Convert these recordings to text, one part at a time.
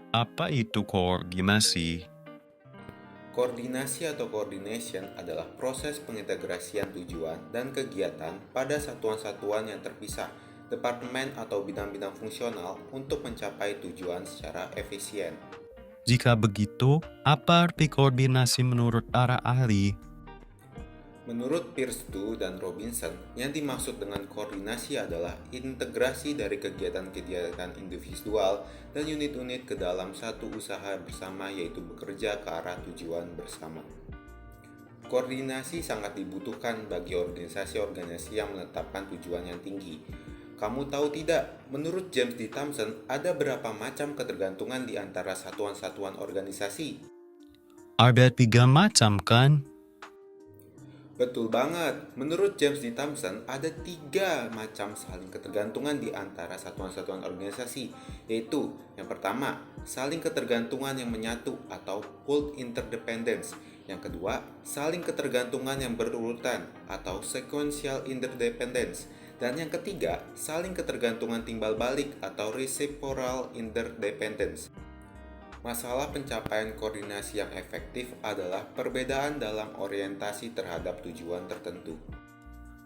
Apa itu koordinasi? Koordinasi atau coordination adalah proses pengintegrasian tujuan dan kegiatan pada satuan-satuan yang terpisah, departemen atau bidang-bidang fungsional untuk mencapai tujuan secara efisien. Jika begitu, apa arti koordinasi menurut para ahli? Menurut Pierce dan Robinson, yang dimaksud dengan koordinasi adalah integrasi dari kegiatan-kegiatan individual dan unit-unit ke dalam satu usaha bersama, yaitu bekerja ke arah tujuan bersama. Koordinasi sangat dibutuhkan bagi organisasi-organisasi yang menetapkan tujuan yang tinggi. Kamu tahu tidak, menurut James D. Thompson, ada berapa macam ketergantungan di antara satuan-satuan organisasi? Ada 3 macam kan? Betul banget. Menurut James D. Thompson, ada 3 macam saling ketergantungan di antara satuan-satuan organisasi, yaitu yang pertama, saling ketergantungan yang menyatu atau pooled interdependence. Yang kedua, saling ketergantungan yang berurutan atau sequential interdependence. Dan yang ketiga, saling ketergantungan timbal balik atau reciprocal interdependence. Masalah pencapaian koordinasi yang efektif adalah perbedaan dalam orientasi terhadap tujuan tertentu.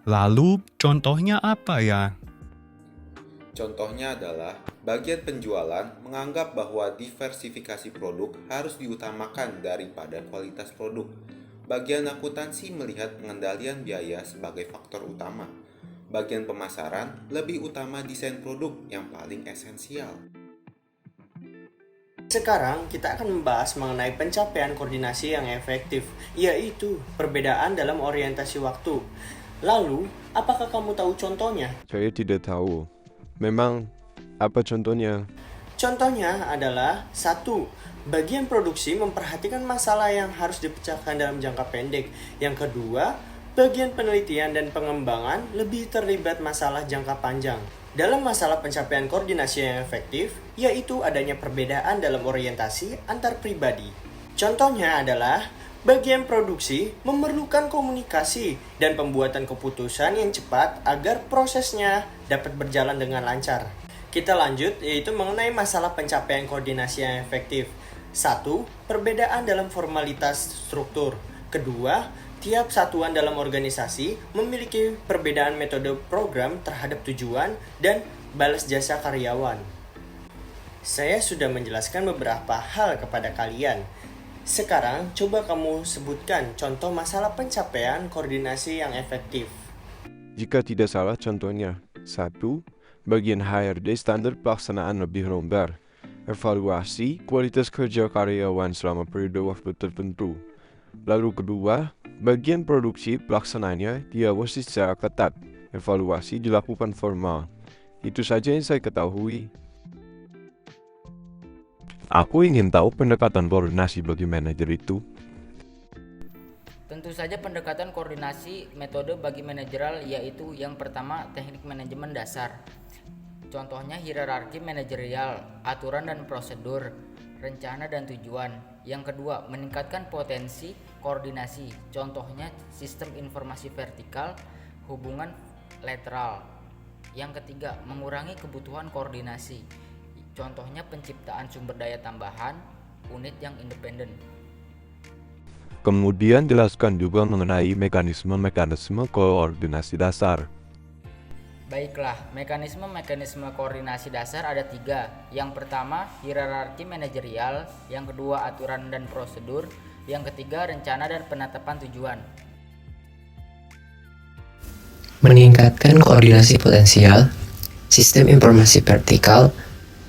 Lalu, contohnya apa ya? Contohnya adalah, bagian penjualan menganggap bahwa diversifikasi produk harus diutamakan daripada kualitas produk. Bagian akuntansi melihat pengendalian biaya sebagai faktor utama. Bagian pemasaran lebih utama desain produk yang paling esensial. Sekarang kita akan membahas mengenai pencapaian koordinasi yang efektif, yaitu perbedaan dalam orientasi waktu. Lalu, apakah kamu tahu contohnya? Saya tidak tahu. Memang, apa contohnya? Contohnya adalah 1. Bagian produksi memperhatikan masalah yang harus dipecahkan dalam jangka pendek. Yang kedua, bagian penelitian dan pengembangan lebih terlibat masalah jangka panjang. Dalam masalah pencapaian koordinasi yang efektif, yaitu adanya perbedaan dalam orientasi antar pribadi. Contohnya adalah, bagian produksi memerlukan komunikasi dan pembuatan keputusan yang cepat agar prosesnya dapat berjalan dengan lancar. Kita lanjut, yaitu mengenai masalah pencapaian koordinasi yang efektif. 1. Perbedaan dalam formalitas struktur. Kedua, tiap satuan dalam organisasi memiliki perbedaan metode program terhadap tujuan dan balas jasa karyawan. Saya sudah menjelaskan beberapa hal kepada kalian. Sekarang, coba kamu sebutkan contoh masalah pencapaian koordinasi yang efektif. Jika tidak salah contohnya, 1. Bagian HRD standar pelaksanaan lebih longgar. Evaluasi kualitas kerja karyawan selama periode waktu tertentu. Lalu kedua, bagian produksi pelaksanaannya diawasi secara ketat. Evaluasi dilakukan formal. Itu saja yang saya ketahui. Aku ingin tahu pendekatan koordinasi bagi manajer itu. Tentu saja pendekatan koordinasi metode bagi manajerial, yaitu yang pertama teknik manajemen dasar. Contohnya hierarki manajerial, aturan dan prosedur, rencana dan tujuan. Yang kedua, meningkatkan potensi koordinasi. Contohnya sistem informasi vertikal, hubungan lateral. Yang ketiga, mengurangi kebutuhan koordinasi. Contohnya penciptaan sumber daya tambahan, unit yang independen. Kemudian jelaskan juga mengenai mekanisme koordinasi dasar. Baiklah, mekanisme koordinasi dasar ada 3. Yang pertama, hierarki manajerial. Yang kedua, aturan dan prosedur. Yang ketiga, rencana dan penetapan tujuan. Meningkatkan koordinasi potensial, sistem informasi vertikal,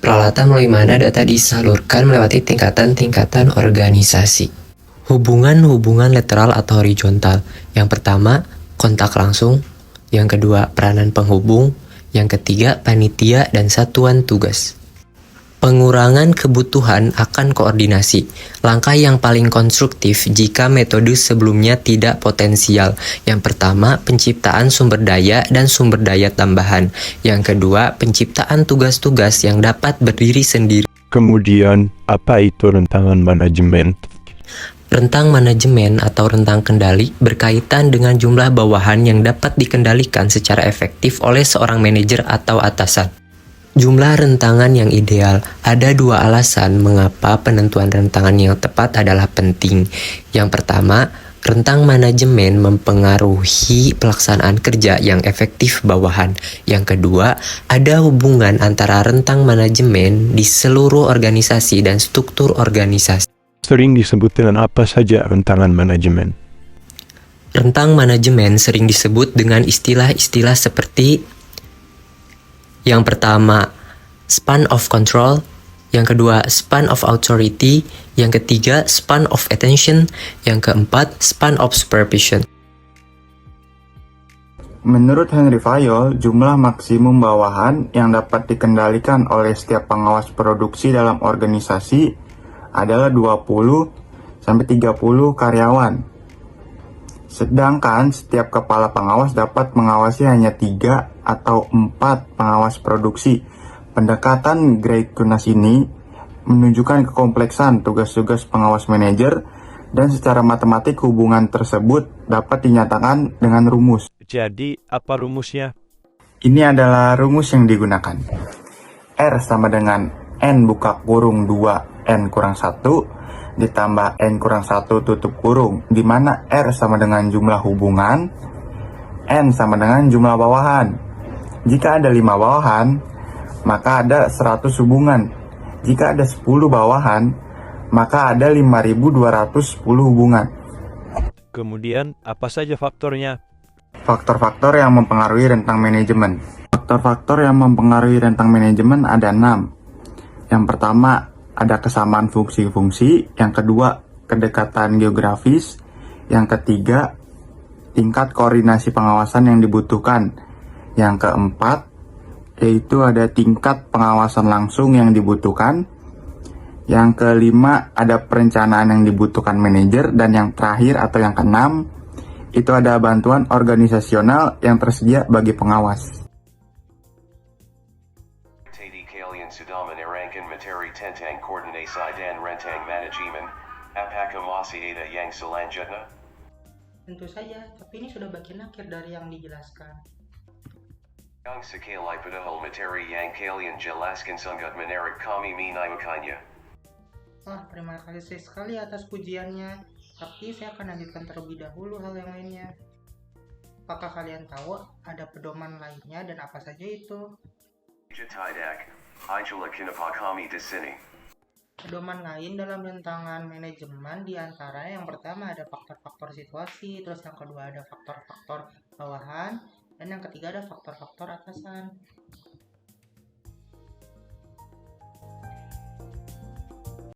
peralatan melalui mana data disalurkan melewati tingkatan-tingkatan organisasi. Hubungan-hubungan lateral atau horizontal. Yang pertama, kontak langsung. Yang kedua, peranan penghubung. Yang ketiga, panitia dan satuan tugas. Pengurangan kebutuhan akan koordinasi. Langkah yang paling konstruktif jika metode sebelumnya tidak potensial. Yang pertama, penciptaan sumber daya dan sumber daya tambahan. Yang kedua, penciptaan tugas-tugas yang dapat berdiri sendiri. Kemudian, apa itu rentangan manajemen? Rentang manajemen atau rentang kendali berkaitan dengan jumlah bawahan yang dapat dikendalikan secara efektif oleh seorang manajer atau atasan. Jumlah rentangan yang ideal. Ada dua alasan mengapa penentuan rentangan yang tepat adalah penting. Yang pertama, rentang manajemen mempengaruhi pelaksanaan kerja yang efektif bawahan. Yang kedua, ada hubungan antara rentang manajemen di seluruh organisasi dan struktur organisasi. Sering disebut dengan apa saja rentangan manajemen? Rentang manajemen sering disebut dengan istilah-istilah seperti yang pertama, span of control. Yang kedua, span of authority. Yang ketiga, span of attention. Yang keempat, span of supervision. Menurut Henry Fayol, jumlah maksimum bawahan yang dapat dikendalikan oleh setiap pengawas produksi dalam organisasi adalah 20-30 karyawan. Sedangkan setiap kepala pengawas dapat mengawasi hanya 3 atau 4 pengawas produksi. Pendekatan Greg Kunas ini menunjukkan kekompleksan tugas-tugas pengawas manajer dan secara matematik hubungan tersebut dapat dinyatakan dengan rumus. Jadi, apa rumusnya? Ini adalah rumus yang digunakan. R sama dengan N buka kurung 2 N kurang 1 ditambah N kurang 1 tutup kurung, di mana R sama dengan jumlah hubungan, N sama dengan jumlah bawahan. Jika ada 5 bawahan, maka ada 100 hubungan. Jika ada 10 bawahan, maka ada 5.210 hubungan. Kemudian, apa saja faktornya? Faktor-faktor yang mempengaruhi rentang manajemen. Faktor-faktor yang mempengaruhi rentang manajemen ada 6. Yang pertama, ada kesamaan fungsi-fungsi. Yang kedua, kedekatan geografis. Yang ketiga, tingkat koordinasi pengawasan yang dibutuhkan. Yang keempat, yaitu ada tingkat pengawasan langsung yang dibutuhkan. Yang kelima, ada perencanaan yang dibutuhkan manajer. Dan yang terakhir atau yang keenam, itu ada bantuan organisasional yang tersedia bagi pengawas. Sudaman Erangkan Materi Tentang Koordinasi dan Rentang Manajemen, apakah masih ada yang selanjutnya? Tentu saja, tapi ini sudah bagian akhir dari yang dijelaskan. Yang sekali padahal materi yang kalian jelaskan sangat menarik kami menyukainya. Terima kasih sekali atas pujiannya, tapi saya akan lanjutkan terlebih dahulu hal yang lainnya. Apakah kalian tahu ada pedoman lainnya dan apa saja itu? Tidak, itulah kenapa kami di sini. Pedoman lain dalam rentangan manajemen diantara yang pertama ada faktor-faktor situasi, terus yang kedua ada faktor-faktor bawahan, dan yang ketiga ada faktor-faktor atasan.